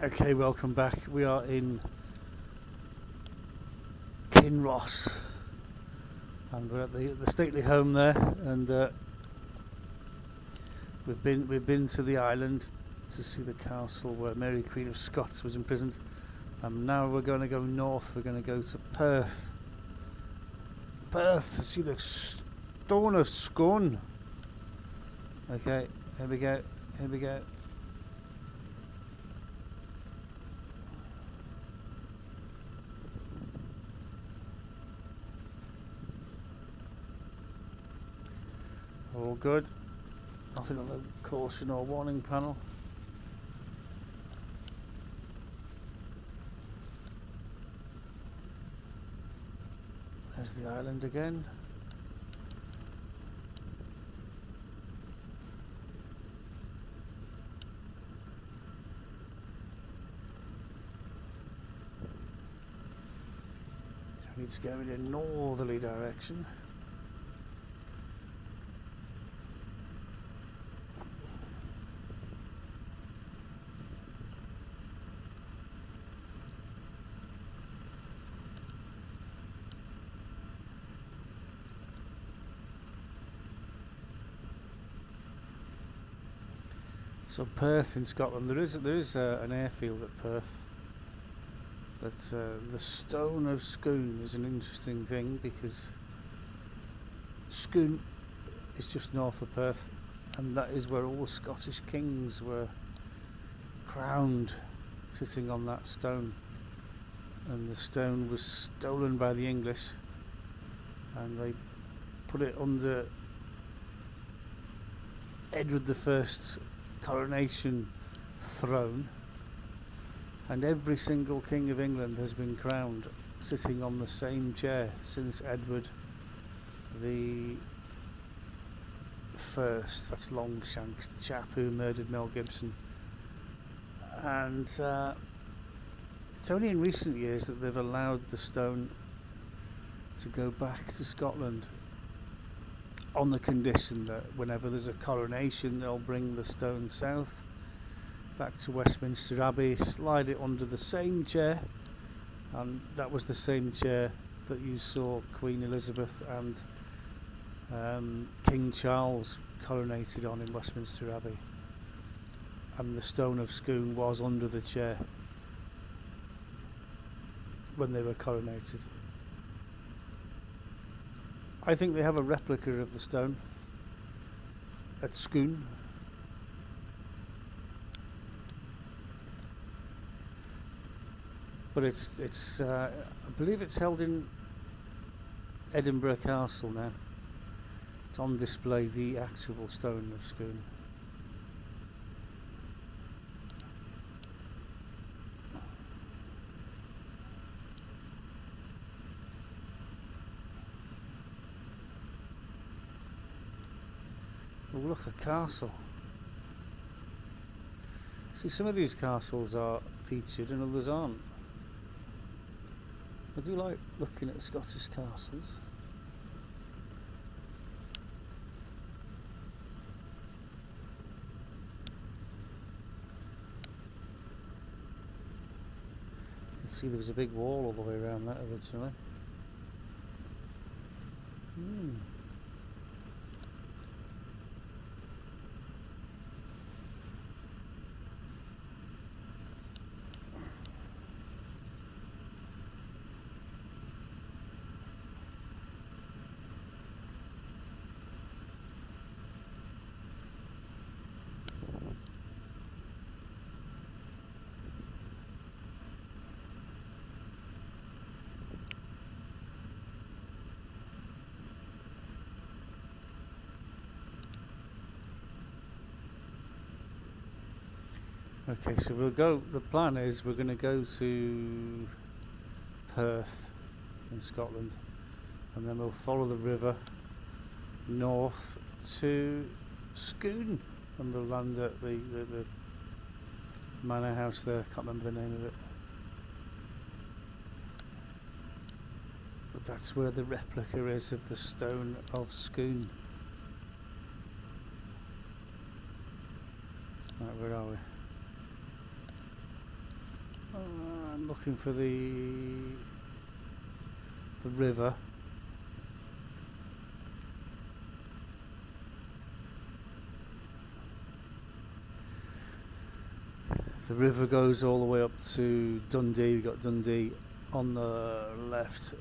Okay, welcome back. We are in Kinross, and we're at the stately home there, and we've been to the island to see the castle where Mary Queen of Scots was imprisoned. Now we're going to go north. We're going to go to Perth. Perth to see the Stone of Scone. Okay, here we go. Here we go. All good. Nothing on the caution or warning panel. There's the island again. So we need to go in a northerly direction. So Perth in Scotland, there is an airfield at Perth. But the Stone of Scone is an interesting thing because Scone is just north of Perth, and that is where all the Scottish kings were crowned, sitting on that stone. And the stone was stolen by the English, and they put it under Edward I's coronation throne, and every single king of England has been crowned sitting on the same chair since Edward the First. That's Longshanks, the chap who murdered Mel Gibson. And it's only in recent years that they've allowed the stone to go back to Scotland, on the condition that whenever there's a coronation, they'll bring the stone south, back to Westminster Abbey, slide it under the same chair, and that was the same chair that you saw Queen Elizabeth and King Charles coronated on in Westminster Abbey. And the Stone of Scone was under the chair when they were coronated. I think they have a replica of the stone at Scone. But it's I believe it's held in Edinburgh Castle now. It's on display, the actual Stone of Scone. Oh, look, a castle. See, some of these castles are featured and others aren't. I do like looking at Scottish castles. You can see there was a big wall all the way around that originally. Okay, so the plan is we're going to go to Perth in Scotland, and then we'll follow the river north to Scone, and we'll land at the manor house there. I can't remember the name of it. But that's where the replica is of the Stone of Scone. Right, where are we? I'm looking for the river. The river goes all the way up to Dundee. We've got Dundee on the left,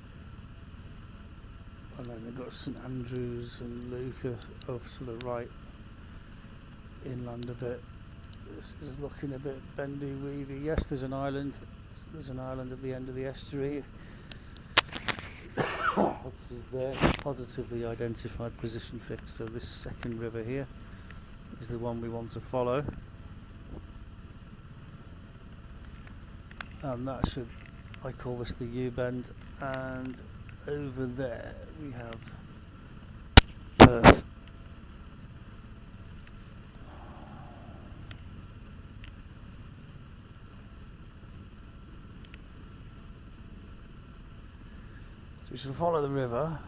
and then we've got St Andrews and Lucas over to the right, inland a bit. This is looking a bit bendy weedy. Yes, there's an island. There's an island at the end of the estuary, which is there, positively identified position fixed. So this second river here is the one we want to follow. And that should, I call this the U-bend, and over there we have Perth. So we should follow the river.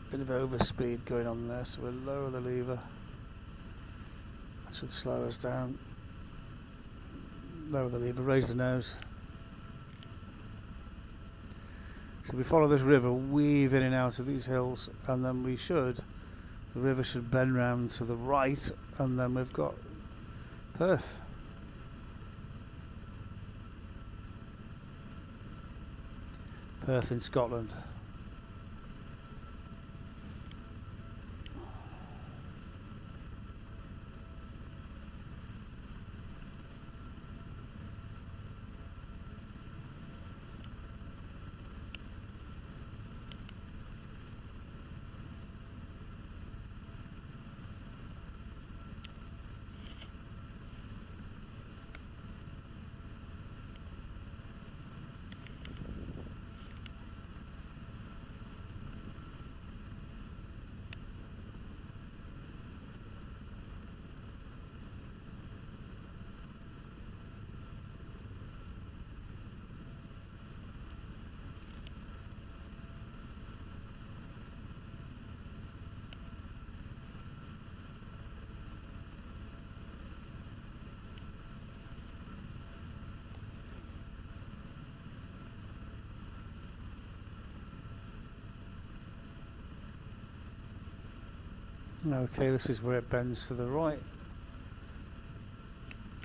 Bit of overspeed going on there, so we'll lower the lever. That should slow us down. Lower the lever, raise the nose. So we follow this river, weave in and out of these hills, and then the river should bend round to the right, and then we've got Perth. Perth in Scotland. Okay, this is where it bends to the right,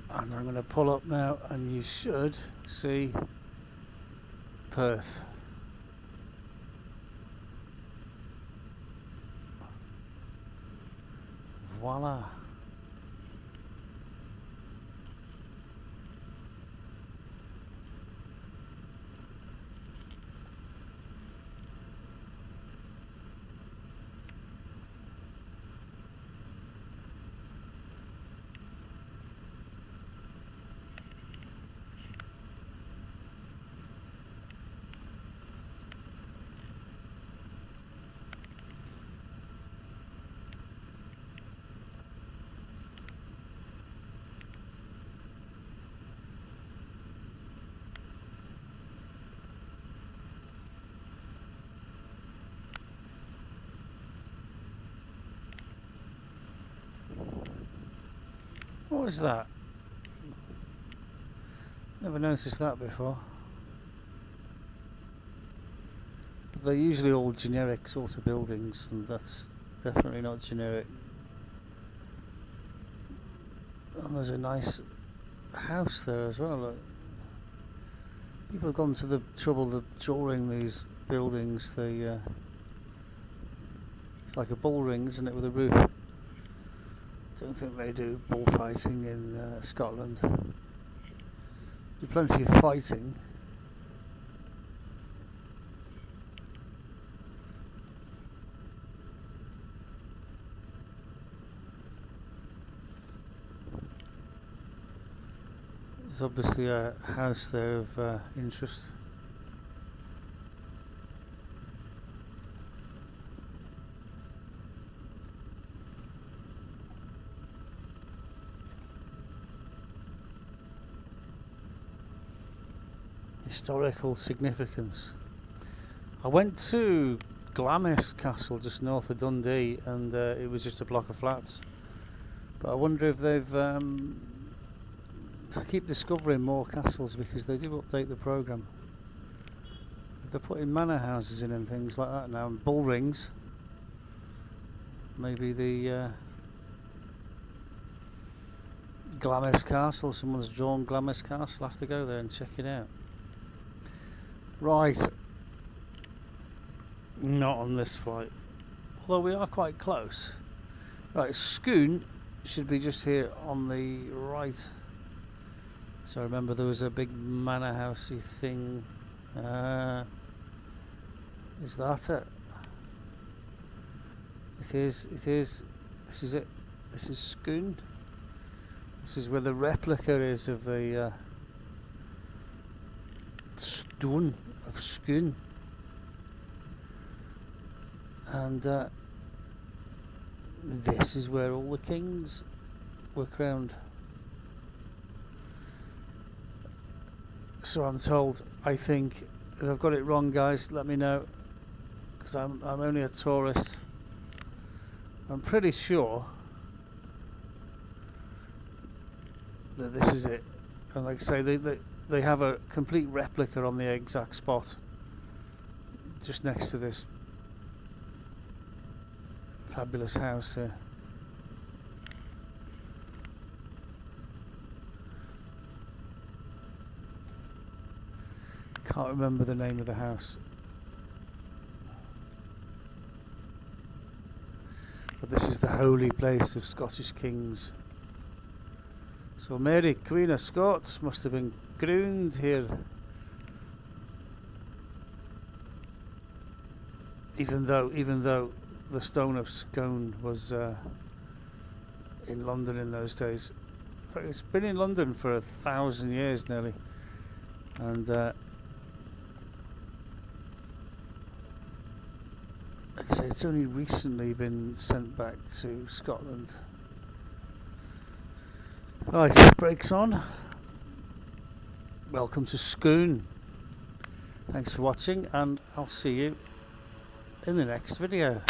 and I'm going to pull up now, and you should see Perth. Voila. What was that? Never noticed that before. But they're usually all generic sort of buildings, and that's definitely not generic. And there's a nice house there as well. Look. People have gone to the trouble of drawing these buildings. It's like a bull ring, isn't it, with a roof? Don't think they do bullfighting in Scotland. Do plenty of fighting. There's obviously a house there of interest. Historical significance. I went to Glamis Castle just north of Dundee, and it was just a block of flats. But I wonder if they've I keep discovering more castles because they do update the programme. If they're putting manor houses in and things like that now, and bull rings, maybe the Glamis Castle, someone's drawn Glamis Castle, I'll have to go there and check it out. Right, not on this flight, although we are quite close. Right, Scone should be just here on the right. So remember there was a big manor housey thing. Is that it? It is. This is it. This is Scone. This is where the replica is of the stone of Scone. And this is where all the kings were crowned. So I'm told. I think if I've got it wrong, guys, let me know, because I'm only a tourist. I'm pretty sure that this is it. And like I say, they have a complete replica on the exact spot, just next to this fabulous house here. Can't remember the name of the house, but this is the holy place of Scottish kings. So Mary, Queen of Scots, must have been crowned here. Even though the stone of Scone was in London in those days. In fact, it's been in London for 1,000 years nearly, and like I say, it's only recently been sent back to Scotland. Right, brakes on. Welcome to Scone. Thanks for watching, and I'll see you in the next video.